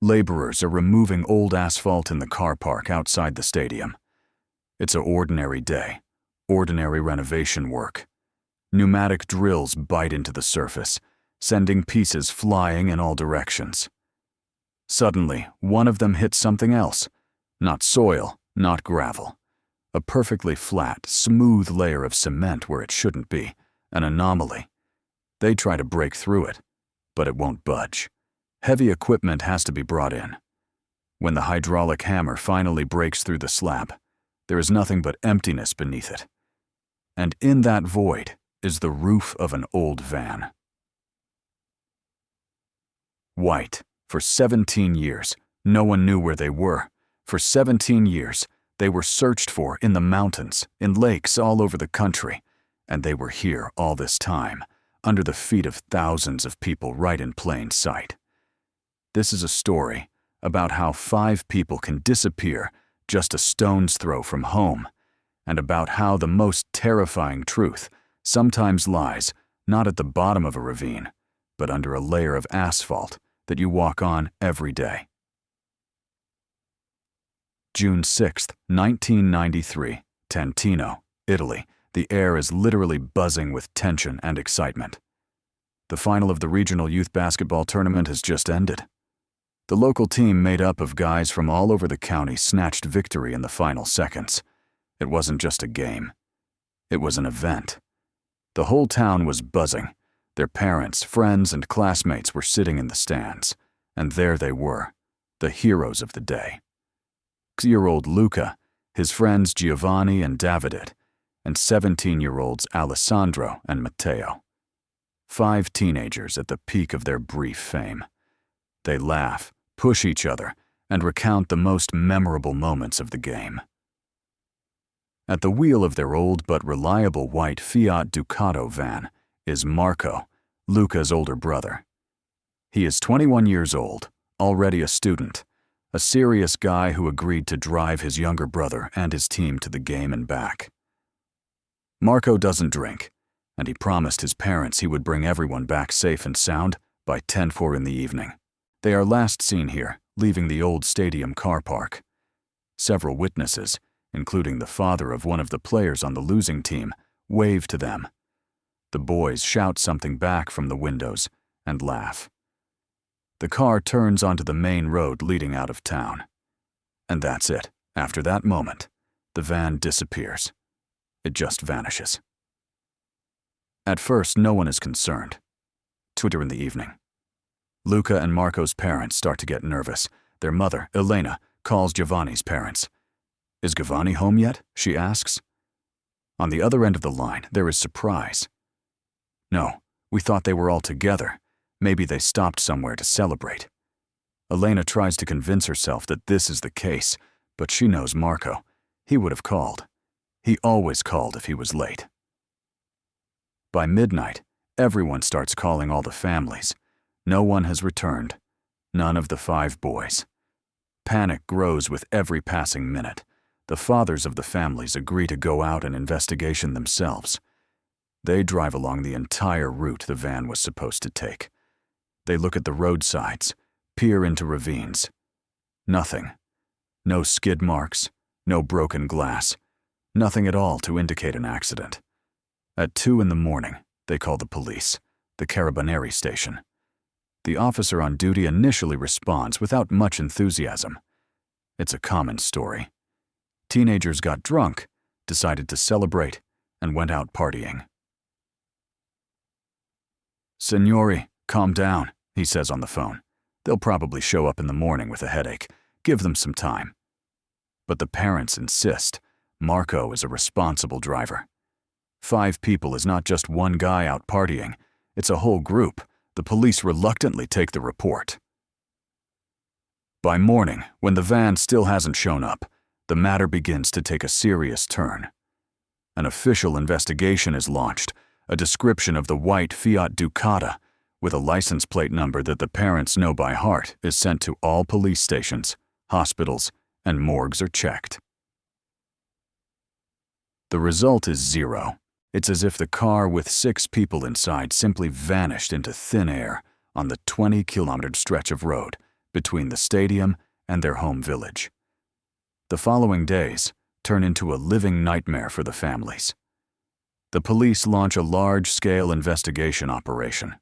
Laborers are removing old asphalt in the car park outside the stadium. It's an ordinary day, ordinary renovation work. Pneumatic drills bite into the surface, sending pieces flying in all directions. Suddenly, one of them hits something else. Not soil, not gravel. A perfectly flat, smooth layer of cement where it shouldn't be, an anomaly. They try to break through it, but it won't budge. Heavy equipment has to be brought in. When the hydraulic hammer finally breaks through the slab, there is nothing but emptiness beneath it. And in that void is the roof of an old van. White. For 17 years, no one knew where they were. For 17 years, they were searched for in the mountains, in lakes all over the country, and they were here all this time, under the feet of thousands of people right in plain sight. This is a story about how 5 people can disappear just a stone's throw from home, and about how the most terrifying truth sometimes lies not at the bottom of a ravine, but under a layer of asphalt that you walk on every day. June 6, 1993, Trentino, Italy. The air is literally buzzing with tension and excitement. The final of the regional youth basketball tournament has just ended. The local team made up of guys from all over the county snatched victory in the final seconds. It wasn't just a game. It was an event. The whole town was buzzing. Their parents, friends, and classmates were sitting in the stands, and there they were, the heroes of the day. 6-year-old Luca, his friends Giovanni and David, and 17-year-olds Alessandro and Matteo. 5 teenagers at the peak of their brief fame. They laugh, push each other, and recount the most memorable moments of the game. At the wheel of their old but reliable white Fiat Ducato van is Marco, Luca's older brother. He is 21 years old, already a student, a serious guy who agreed to drive his younger brother and his team to the game and back. Marco doesn't drink, and he promised his parents he would bring everyone back safe and sound by 10:04 in the evening. They are last seen here, leaving the old stadium car park. Several witnesses, including the father of one of the players on the losing team, wave to them. The boys shout something back from the windows and laugh. The car turns onto the main road leading out of town. And that's it. After that moment, the van disappears. It just vanishes. At first, no one is concerned. Later in the evening, Luca and Marco's parents start to get nervous. Their mother, Elena, calls Giovanni's parents. "Is Giovanni home yet?" she asks. On the other end of the line, there is surprise. "No, we thought they were all together. Maybe they stopped somewhere to celebrate." Elena tries to convince herself that this is the case, but she knows Marco. He would have called. He always called if he was late. By midnight, everyone starts calling all the families. No one has returned. None of the 5 boys. Panic grows with every passing minute. The fathers of the families agree to go out and investigation themselves. They drive along the entire route the van was supposed to take. They look at the roadsides, peer into ravines. Nothing. No skid marks, no broken glass, nothing at all to indicate an accident. At 2 in the morning, they call the police, the Carabinieri station. The officer on duty initially responds without much enthusiasm. It's a common story. Teenagers got drunk, decided to celebrate, and went out partying. "Signori, calm down," he says on the phone. "They'll probably show up in the morning with a headache. Give them some time." But the parents insist. Marco is a responsible driver. 5 people is not just one guy out partying. It's a whole group. The police reluctantly take the report. By morning, when the van still hasn't shown up, the matter begins to take a serious turn. An official investigation is launched, a description of the white Fiat Ducato, with a license plate number that the parents know by heart, is sent to all police stations, hospitals, and morgues are checked. The result is 0. It's as if the car with 6 people inside simply vanished into thin air on the 20-kilometer stretch of road between the stadium and their home village. The following days turn into a living nightmare for the families. The police launch a large-scale investigation operation.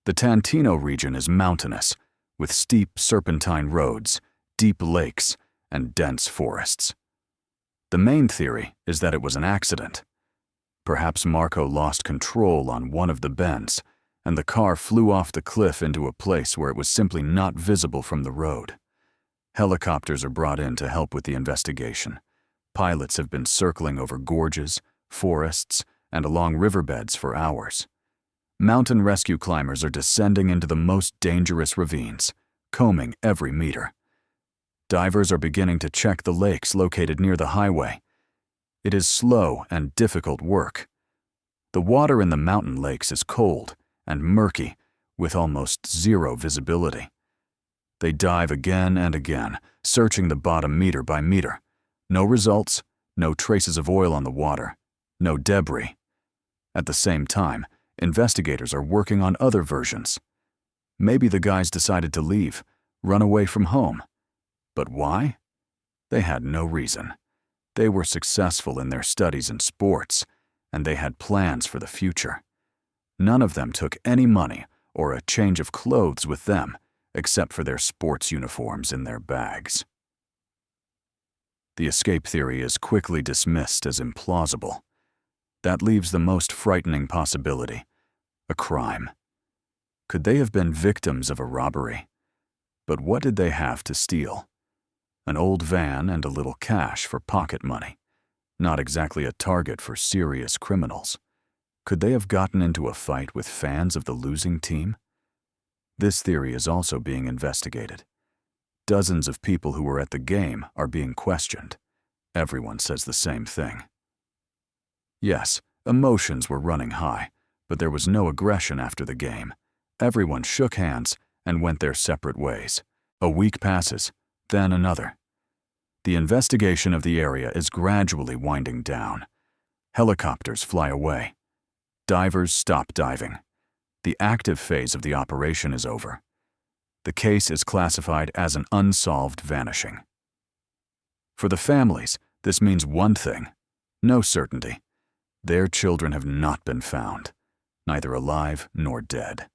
The Tantino region is mountainous, with steep serpentine roads, deep lakes, and dense forests. The main theory is that it was an accident. Perhaps Marco lost control on one of the bends, and the car flew off the cliff into a place where it was simply not visible from the road. Helicopters are brought in to help with the investigation. Pilots have been circling over gorges, forests, and along riverbeds for hours. Mountain rescue climbers are descending into the most dangerous ravines, combing every meter. Divers are beginning to check the lakes located near the highway. It is slow and difficult work. The water in the mountain lakes is cold and murky, with almost zero visibility. They dive again and again, searching the bottom meter by meter. No results, no traces of oil on the water, no debris. At the same time, investigators are working on other versions. Maybe the guys decided to leave, run away from home. But why? They had no reason. They were successful in their studies and sports, and they had plans for the future. None of them took any money or a change of clothes with them, except for their sports uniforms in their bags. The escape theory is quickly dismissed as implausible. That leaves the most frightening possibility: a crime. Could they have been victims of a robbery? But what did they have to steal? An old van and a little cash for pocket money. Not exactly a target for serious criminals. Could they have gotten into a fight with fans of the losing team? This theory is also being investigated. Dozens of people who were at the game are being questioned. Everyone says the same thing. Yes, emotions were running high, but there was no aggression after the game. Everyone shook hands and went their separate ways. A week passes, then another. The investigation of the area is gradually winding down. Helicopters fly away. Divers stop diving. The active phase of the operation is over. The case is classified as an unsolved vanishing. For the families, this means one thing: no certainty. Their children have not been found, neither alive nor dead.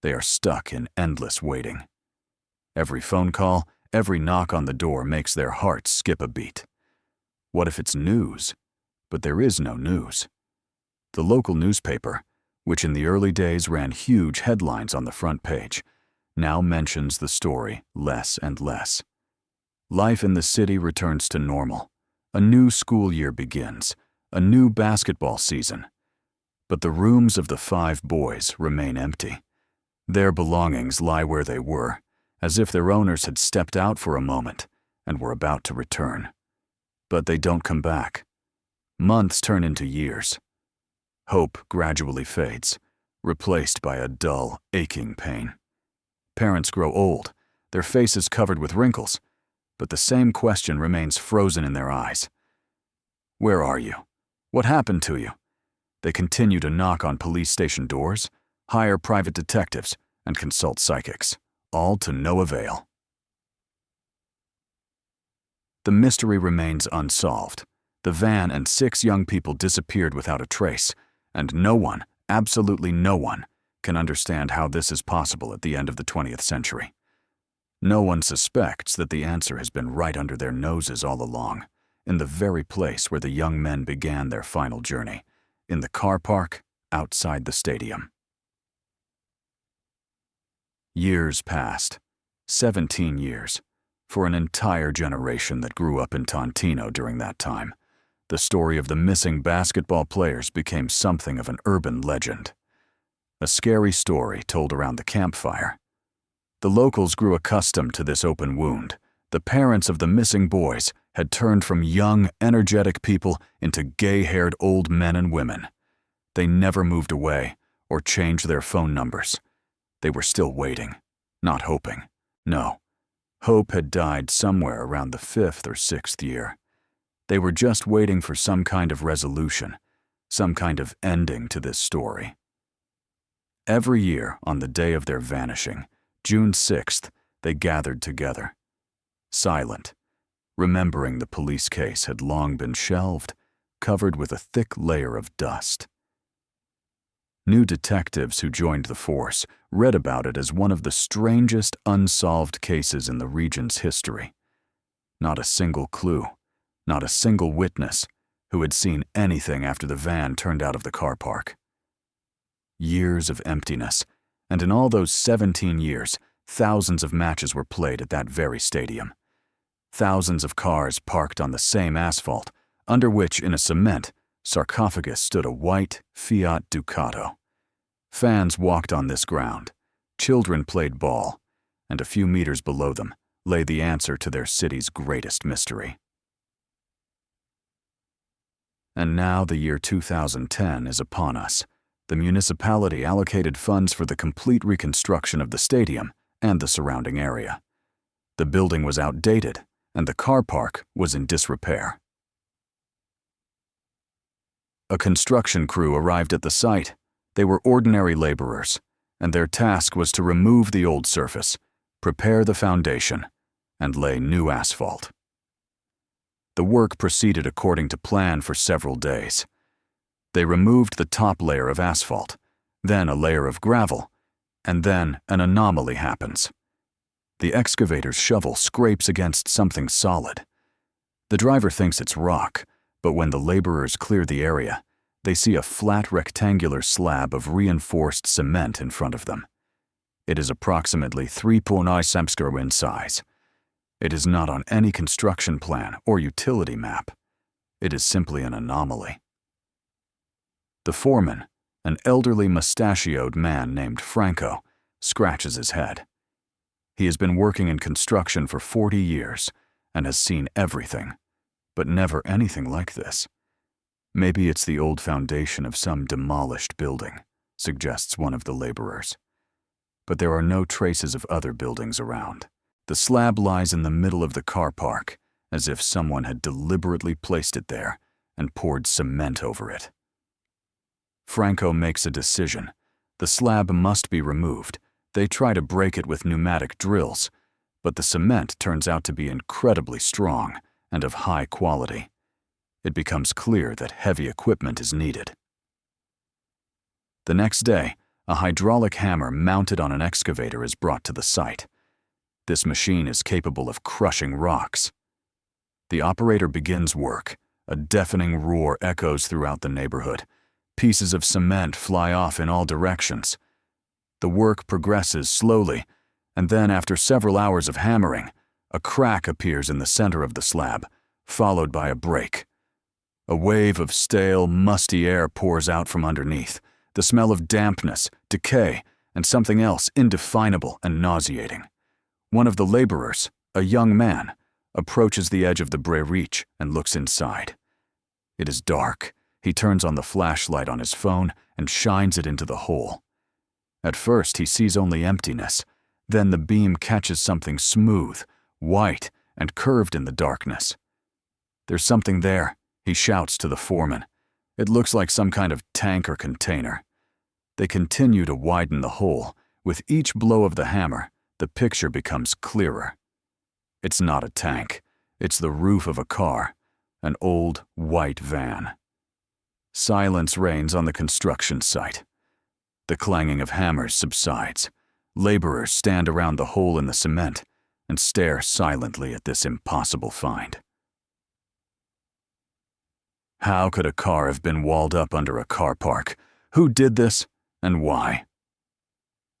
They are stuck in endless waiting. Every phone call, every knock on the door makes their hearts skip a beat. What if it's news? But there is no news. The local newspaper, which in the early days ran huge headlines on the front page, now mentions the story less and less. Life in the city returns to normal. A new school year begins, a new basketball season. But the rooms of the 5 boys remain empty. Their belongings lie where they were, as if their owners had stepped out for a moment and were about to return. But they don't come back. Months turn into years. Hope gradually fades, replaced by a dull, aching pain. Parents grow old, their faces covered with wrinkles, but the same question remains frozen in their eyes. Where are you? What happened to you? They continue to knock on police station doors, hire private detectives, and consult psychics, all to no avail. The mystery remains unsolved. The van and 6 young people disappeared without a trace, and no one, absolutely no one, can understand how this is possible at the end of the 20th century. No one suspects that the answer has been right under their noses all along, in the very place where the young men began their final journey, in the car park outside the stadium. Years passed, 17 years, for an entire generation that grew up in Tantino during that time. The story of the missing basketball players became something of an urban legend. A scary story told around the campfire. The locals grew accustomed to this open wound. The parents of the missing boys had turned from young, energetic people into gay-haired old men and women. They never moved away or changed their phone numbers. They were still waiting, not hoping. No, hope had died somewhere around the 5th or 6th year. They were just waiting for some kind of resolution, some kind of ending to this story. Every year, on the day of their vanishing, June 6th, they gathered together, silent, remembering the police case had long been shelved, covered with a thick layer of dust. New detectives who joined the force read about it as one of the strangest unsolved cases in the region's history. Not a single clue, not a single witness who had seen anything after the van turned out of the car park. Years of emptiness, and in all those 17 years, thousands of matches were played at that very stadium. Thousands of cars parked on the same asphalt, under which, in a cement sarcophagus, stood a white Fiat Ducato. Fans walked on this ground, children played ball, and a few meters below them lay the answer to their city's greatest mystery. And now the year 2010 is upon us. The municipality allocated funds for the complete reconstruction of the stadium and the surrounding area. The building was outdated, and the car park was in disrepair. A construction crew arrived at the site. They were ordinary laborers, and their task was to remove the old surface, prepare the foundation, and lay new asphalt. The work proceeded according to plan for several days. They removed the top layer of asphalt, then a layer of gravel, and then an anomaly happens. The excavator's shovel scrapes against something solid. The driver thinks it's rock, but when the laborers clear the area, they see a flat rectangular slab of reinforced cement in front of them. It is approximately 3.9 cm in size. It is not on any construction plan or utility map. It is simply an anomaly. The foreman, an elderly mustachioed man named Franco, scratches his head. He has been working in construction for 40 years and has seen everything, but never anything like this. Maybe it's the old foundation of some demolished building, suggests one of the laborers. But there are no traces of other buildings around. The slab lies in the middle of the car park, as if someone had deliberately placed it there and poured cement over it. Franco makes a decision. The slab must be removed. They try to break it with pneumatic drills, but the cement turns out to be incredibly strong and of high quality. It becomes clear that heavy equipment is needed. The next day, a hydraulic hammer mounted on an excavator is brought to the site. This machine is capable of crushing rocks. The operator begins work. A deafening roar echoes throughout the neighborhood. Pieces of cement fly off in all directions. The work progresses slowly, and then after several hours of hammering, a crack appears in the center of the slab, followed by a break. A wave of stale, musty air pours out from underneath, the smell of dampness, decay, and something else indefinable and nauseating. One of the laborers, a young man, approaches the edge of the breach and looks inside. It is dark. He turns on the flashlight on his phone and shines it into the hole. At first, he sees only emptiness. Then the beam catches something smooth, white, and curved in the darkness. "There's something there," he shouts to the foreman. "It looks like some kind of tank or container." They continue to widen the hole. With each blow of the hammer, the picture becomes clearer. It's not a tank. It's the roof of a car, an old, white van. Silence reigns on the construction site. The clanging of hammers subsides. Laborers stand around the hole in the cement and stare silently at this impossible find. How could a car have been walled up under a car park? Who did this, and why?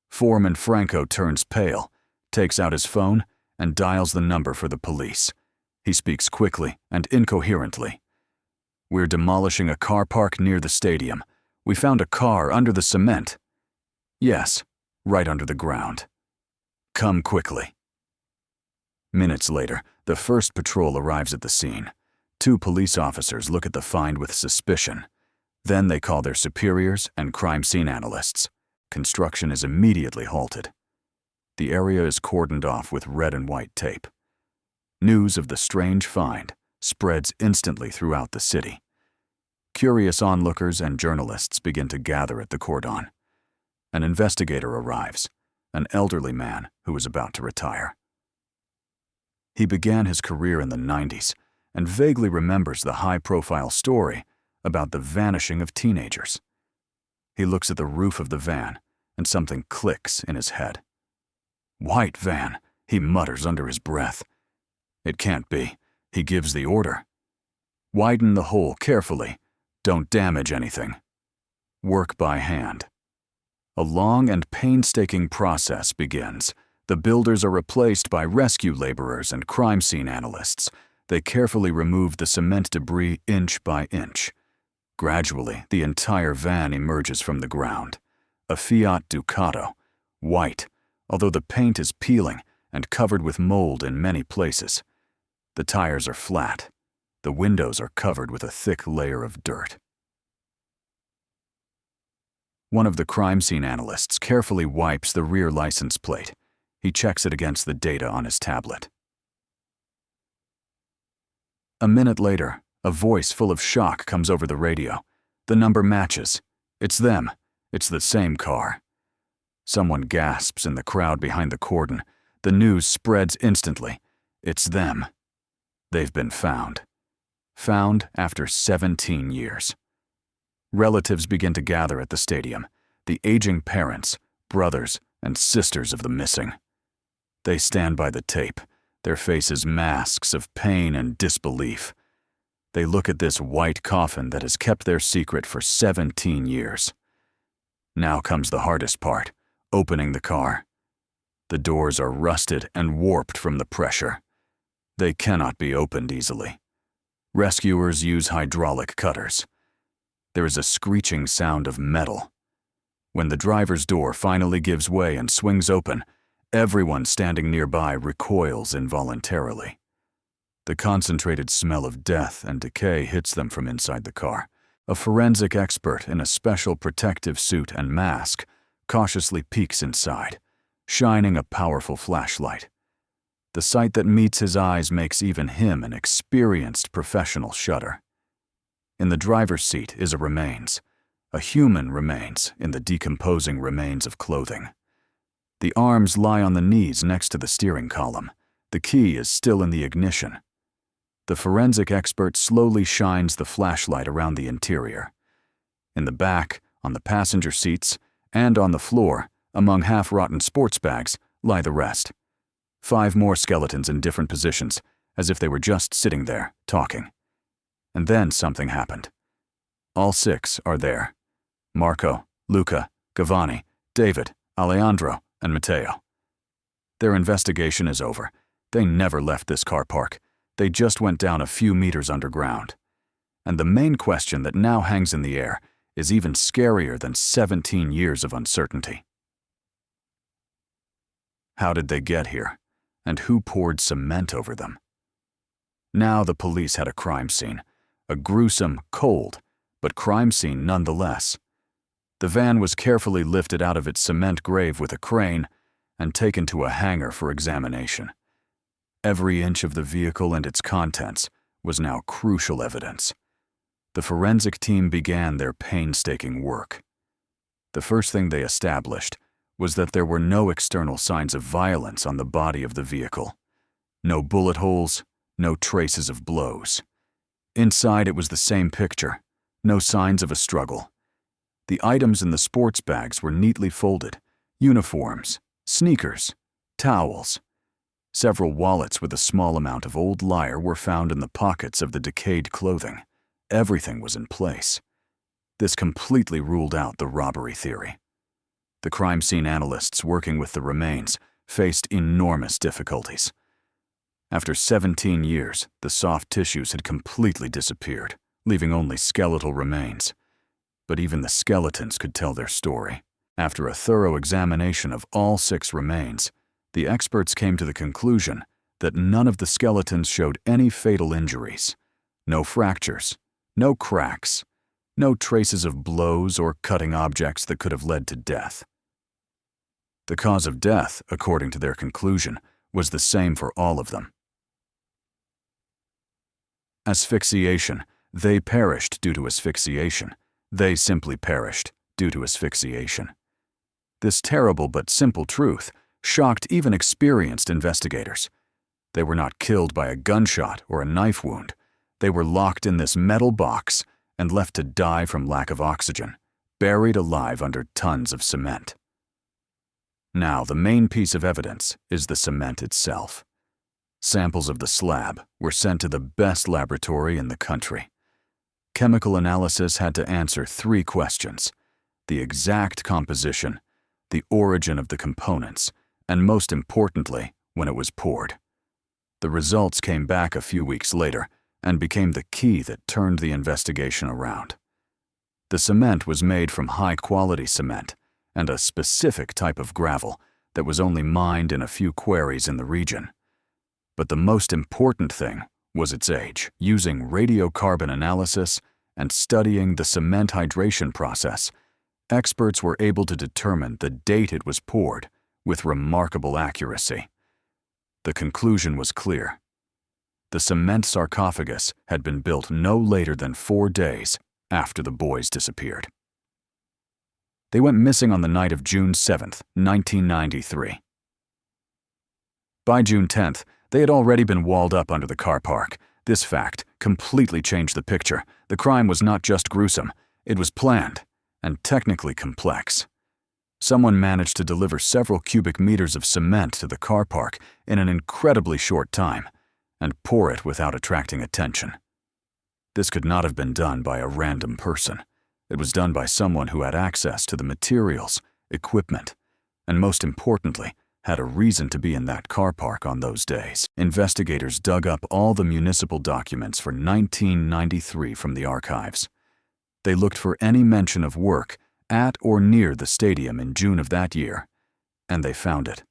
Foreman Franco turns pale, takes out his phone, and dials the number for the police. He speaks quickly and incoherently. "We're demolishing a car park near the stadium. We found a car under the cement." "Yes, right under the ground." "Come quickly." Minutes later, the first patrol arrives at the scene. 2 police officers look at the find with suspicion. Then they call their superiors and crime scene analysts. Construction is immediately halted. The area is cordoned off with red and white tape. News of the strange find spreads instantly throughout the city. Curious onlookers and journalists begin to gather at the cordon. An investigator arrives. an elderly man who was about to retire. He began his career in the 90s and vaguely remembers the high-profile story about the vanishing of teenagers. He looks at the roof of the van, and something clicks in his head. "White van," he mutters under his breath. "It can't be." He gives the order. "Widen the hole carefully. Don't damage anything." Work by hand. A long and painstaking process begins. The builders are replaced by rescue laborers and crime scene analysts. They carefully remove the cement debris inch by inch. Gradually, the entire van emerges from the ground. A Fiat Ducato, white, although the paint is peeling and covered with mold in many places. The tires are flat. The windows are covered with a thick layer of dirt. One of the crime scene analysts carefully wipes the rear license plate. He checks it against the data on his tablet. A minute later, a voice full of shock comes over the radio. The number matches. It's them. It's the same car. Someone gasps in the crowd behind the cordon. The news spreads instantly. It's them. They've been found. Found after 17 years. Relatives begin to gather at the stadium. The aging parents, brothers, and sisters of the missing. They stand by the tape, their faces masks of pain and disbelief. They look at this white coffin that has kept their secret for 17 years. Now comes the hardest part, opening the car. The doors are rusted and warped from the pressure. They cannot be opened easily. Rescuers use hydraulic cutters. There is a screeching sound of metal. When the driver's door finally gives way and swings open, everyone standing nearby recoils involuntarily. The concentrated smell of death and decay hits them from inside the car. A forensic expert in a special protective suit and mask cautiously peeks inside, shining a powerful flashlight. The sight that meets his eyes makes even him an experienced professional shudder. In the driver's seat is a remains. A human remains in the decomposing remains of clothing. The arms lie on the knees next to the steering column. The key is still in the ignition. The forensic expert slowly shines the flashlight around the interior. In the back, on the passenger seats, and on the floor, among half-rotten sports bags, lie the rest. 5 more skeletons in different positions, as if they were just sitting there, talking. And then something happened. All 6 are there. Marco, Luca, Giovanni, David, Alejandro, and Matteo. Their investigation is over. They never left this car park. They just went down a few meters underground. And the main question that now hangs in the air is even scarier than 17 years of uncertainty. How did they get here? And who poured cement over them? Now the police had a crime scene. A gruesome, cold, but crime scene nonetheless. The van was carefully lifted out of its cement grave with a crane and taken to a hangar for examination. Every inch of the vehicle and its contents was now crucial evidence. The forensic team began their painstaking work. The first thing they established was that there were no external signs of violence on the body of the vehicle. No bullet holes, no traces of blows. Inside it was the same picture, no signs of a struggle. The items in the sports bags were neatly folded: uniforms, sneakers, towels. Several wallets with a small amount of old lire were found in the pockets of the decayed clothing. Everything was in place. This completely ruled out the robbery theory. The crime scene analysts working with the remains faced enormous difficulties. After 17 years, the soft tissues had completely disappeared, leaving only skeletal remains. But even the skeletons could tell their story. After a thorough examination of all 6 remains, the experts came to the conclusion that none of the skeletons showed any fatal injuries. No fractures, no cracks, no traces of blows or cutting objects that could have led to death. The cause of death, according to their conclusion, was the same for all of them. Asphyxiation. They perished due to asphyxiation. They simply perished due to asphyxiation. This terrible but simple truth shocked even experienced investigators. They were not killed by a gunshot or a knife wound. They were locked in this metal box and left to die from lack of oxygen, buried alive under tons of cement. Now, the main piece of evidence is the cement itself. Samples of the slab were sent to the best laboratory in the country. Chemical analysis had to answer 3 questions: the exact composition, the origin of the components, and most importantly, when it was poured. The results came back a few weeks later and became the key that turned the investigation around. The cement was made from high-quality cement and a specific type of gravel that was only mined in a few quarries in the region. But the most important thing was its age. Using radiocarbon analysis and studying the cement hydration process, experts were able to determine the date it was poured with remarkable accuracy. The conclusion was clear. The cement sarcophagus had been built no later than 4 days after the boys disappeared. They went missing on the night of June 7, 1993. By June 10th, they had already been walled up under the car park. This fact completely changed the picture. The crime was not just gruesome, it was planned and technically complex. Someone managed to deliver several cubic meters of cement to the car park in an incredibly short time and pour it without attracting attention. This could not have been done by a random person. It was done by someone who had access to the materials, equipment, and most importantly, had a reason to be in that car park on those days. Investigators dug up all the municipal documents for 1993 from the archives. They looked for any mention of work at or near the stadium in June of that year, and they found it.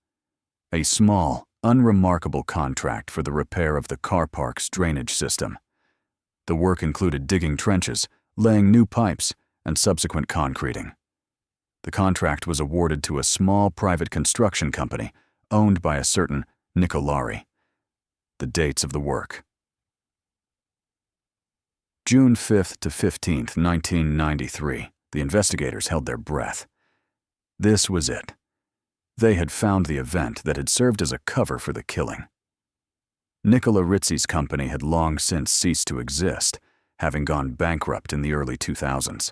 A small, unremarkable contract for the repair of the car park's drainage system. The work included digging trenches, laying new pipes, and subsequent concreting. The contract was awarded to a small private construction company owned by a certain Nicolari. The dates of the work: June 5th to 15th, 1993. The investigators held their breath. This was it. They had found the event that had served as a cover for the killing. Nicola Rizzi's company had long since ceased to exist, having gone bankrupt in the early 2000s.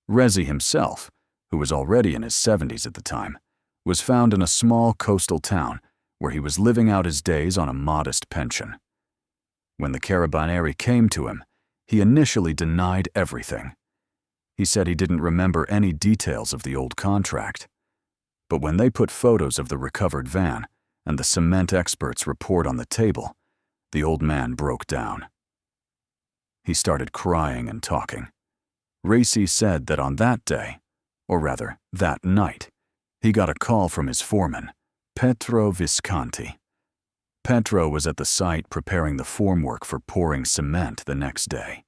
Rezzi himself, who was already in his 70s at the time, was found in a small coastal town where he was living out his days on a modest pension. When the Carabinieri came to him, he initially denied everything. He said he didn't remember any details of the old contract. But when they put photos of the recovered van and the cement expert's report on the table, the old man broke down. He started crying and talking. Rizzi said that on that day, or rather that night, he got a call from his foreman, Pietro Visconti. Pietro was at the site preparing the formwork for pouring cement the next day.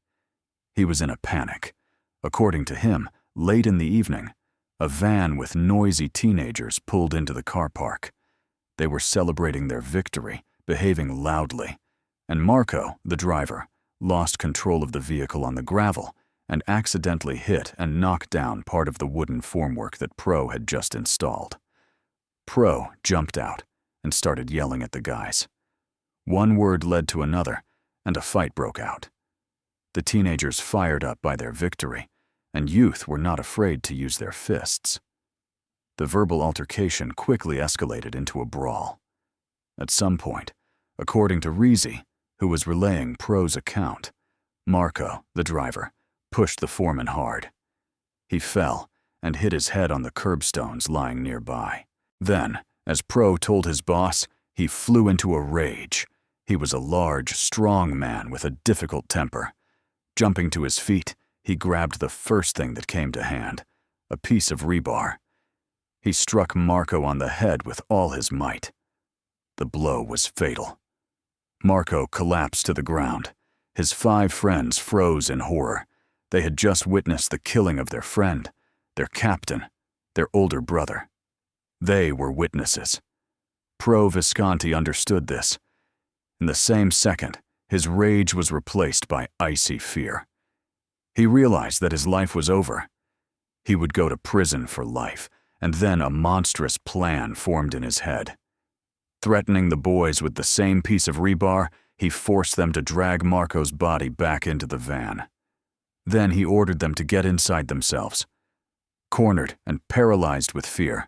He was in a panic. According to him, late in the evening, a van with noisy teenagers pulled into the car park. They were celebrating their victory, behaving loudly, and Marco, the driver, lost control of the vehicle on the gravel and accidentally hit and knocked down part of the wooden formwork that Pro had just installed. Pro jumped out and started yelling at the guys. One word led to another, and a fight broke out. The teenagers fired up by their victory, and youth were not afraid to use their fists. The verbal altercation quickly escalated into a brawl. At some point, according to Rizzi, who was relaying Pro's account, Marco, the driver, pushed the foreman hard. He fell and hit his head on the curbstones lying nearby. Then, as Pro told his boss, he flew into a rage. He was a large, strong man with a difficult temper. Jumping to his feet, he grabbed the first thing that came to hand, a piece of rebar. He struck Marco on the head with all his might. The blow was fatal. Marco collapsed to the ground. His 5 friends froze in horror. They had just witnessed the killing of their friend, their captain, their older brother. They were witnesses. Pro Visconti understood this. In the same second, his rage was replaced by icy fear. He realized that his life was over. He would go to prison for life, and then a monstrous plan formed in his head. Threatening the boys with the same piece of rebar, he forced them to drag Marco's body back into the van. Then he ordered them to get inside themselves. Cornered and paralyzed with fear,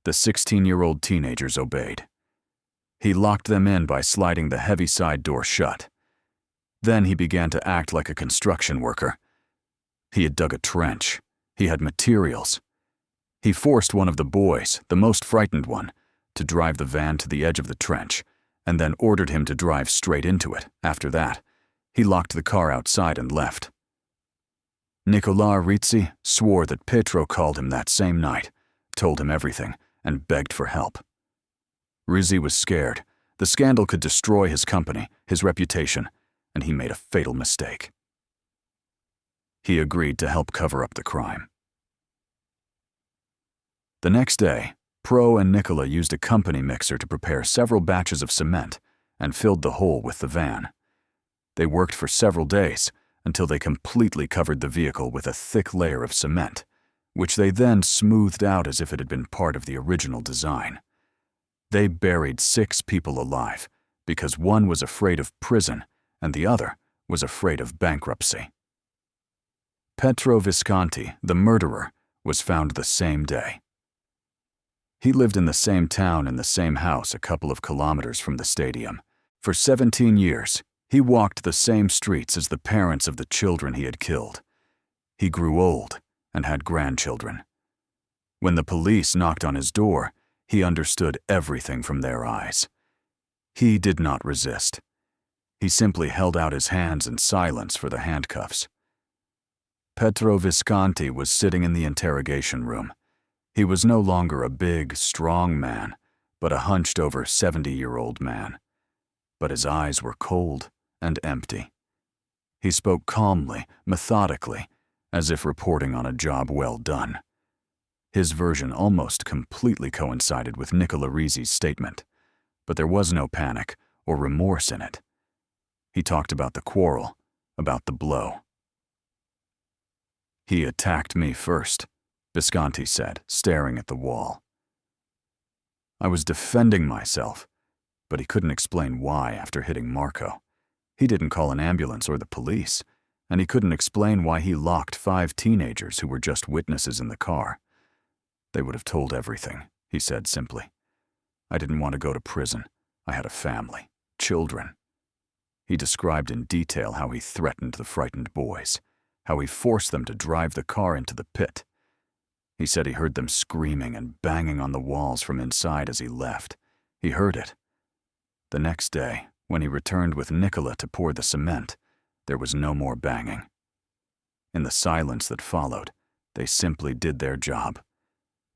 the 16-year-old teenagers obeyed. He locked them in by sliding the heavy side door shut. Then he began to act like a construction worker. He had dug a trench. He had materials. He forced one of the boys, the most frightened one, to drive the van to the edge of the trench, and then ordered him to drive straight into it. After that, he locked the car outside and left. Nicolas Rizzi swore that Pietro called him that same night, told him everything, and begged for help. Rizzi was scared. The scandal could destroy his company, his reputation, and he made a fatal mistake. He agreed to help cover up the crime. The next day, Pro and Nicola used a company mixer to prepare several batches of cement and filled the hole with the van. They worked for several days until they completely covered the vehicle with a thick layer of cement, which they then smoothed out as if it had been part of the original design. They buried 6 people alive because one was afraid of prison and the other was afraid of bankruptcy. Pietro Visconti, the murderer, was found the same day. He lived in the same town in the same house a couple of kilometers from the stadium. For 17 years, he walked the same streets as the parents of the children he had killed. He grew old and had grandchildren. When the police knocked on his door, he understood everything from their eyes. He did not resist. He simply held out his hands in silence for the handcuffs. Pietro Visconti was sitting in the interrogation room. He was no longer a big, strong man, but a hunched-over 70-year-old man. But his eyes were cold and empty. He spoke calmly, methodically, as if reporting on a job well done. His version almost completely coincided with Nicola Rizzi's statement, but there was no panic or remorse in it. He talked about the quarrel, about the blow. "He attacked me first," Visconti said, staring at the wall. "I was defending myself, but he couldn't explain why after hitting Marco. He didn't call an ambulance or the police, and he couldn't explain why he locked 5 teenagers who were just witnesses in the car. They would have told everything," he said simply. "I didn't want to go to prison. I had a family, children." He described in detail how he threatened the frightened boys, how he forced them to drive the car into the pit. He said he heard them screaming and banging on the walls from inside as he left. He heard it. The next day, when he returned with Nicola to pour the cement, there was no more banging. In the silence that followed, they simply did their job.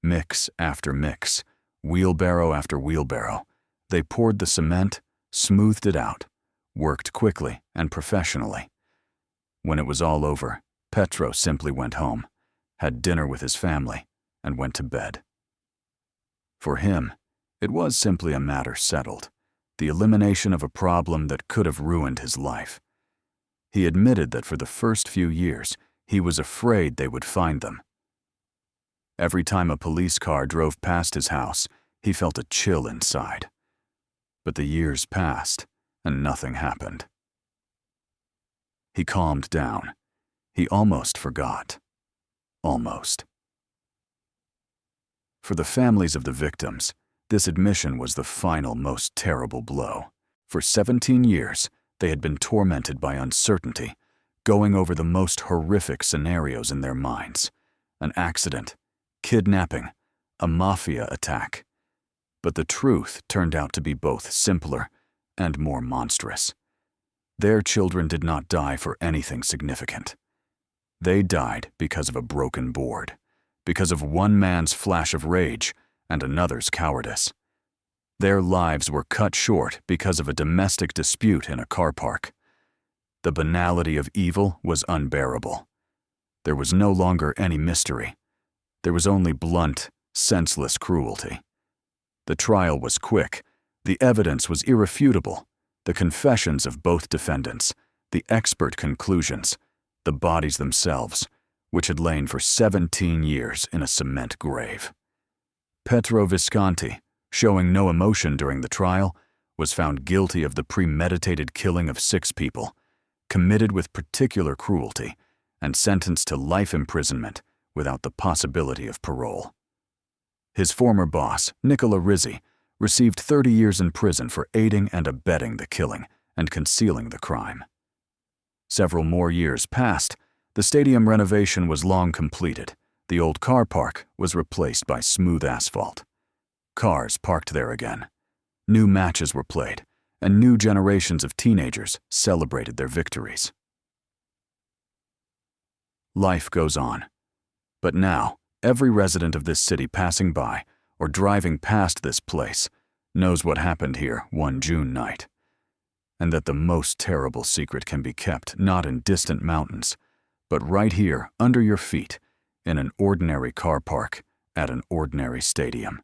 Mix after mix, wheelbarrow after wheelbarrow, they poured the cement, smoothed it out, worked quickly and professionally. When it was all over, Pietro simply went home, had dinner with his family, and went to bed. For him, it was simply a matter settled, the elimination of a problem that could have ruined his life. He admitted that for the first few years, he was afraid they would find them. Every time a police car drove past his house, he felt a chill inside. But the years passed, and nothing happened. He calmed down. He almost forgot. Almost. For the families of the victims, this admission was the final, most terrible blow. For 17 years, they had been tormented by uncertainty, going over the most horrific scenarios in their minds. An accident, kidnapping, a mafia attack. But the truth turned out to be both simpler and more monstrous. Their children did not die for anything significant. They died because of a broken board, because of one man's flash of rage and another's cowardice. Their lives were cut short because of a domestic dispute in a car park. The banality of evil was unbearable. There was no longer any mystery. There was only blunt, senseless cruelty. The trial was quick. The evidence was irrefutable. The confessions of both defendants, the expert conclusions, the bodies themselves, which had lain for 17 years in a cement grave. Petro Visconti, showing no emotion during the trial, was found guilty of the premeditated killing of 6 people, committed with particular cruelty, and sentenced to life imprisonment without the possibility of parole. His former boss, Nicola Rizzi, received 30 years in prison for aiding and abetting the killing and concealing the crime. Several more years passed. The stadium renovation was long completed. The old car park was replaced by smooth asphalt. Cars parked there again. New matches were played, and new generations of teenagers celebrated their victories. Life goes on. But now, every resident of this city passing by or driving past this place knows what happened here one June night, and that the most terrible secret can be kept not in distant mountains, but right here under your feet in an ordinary car park at an ordinary stadium.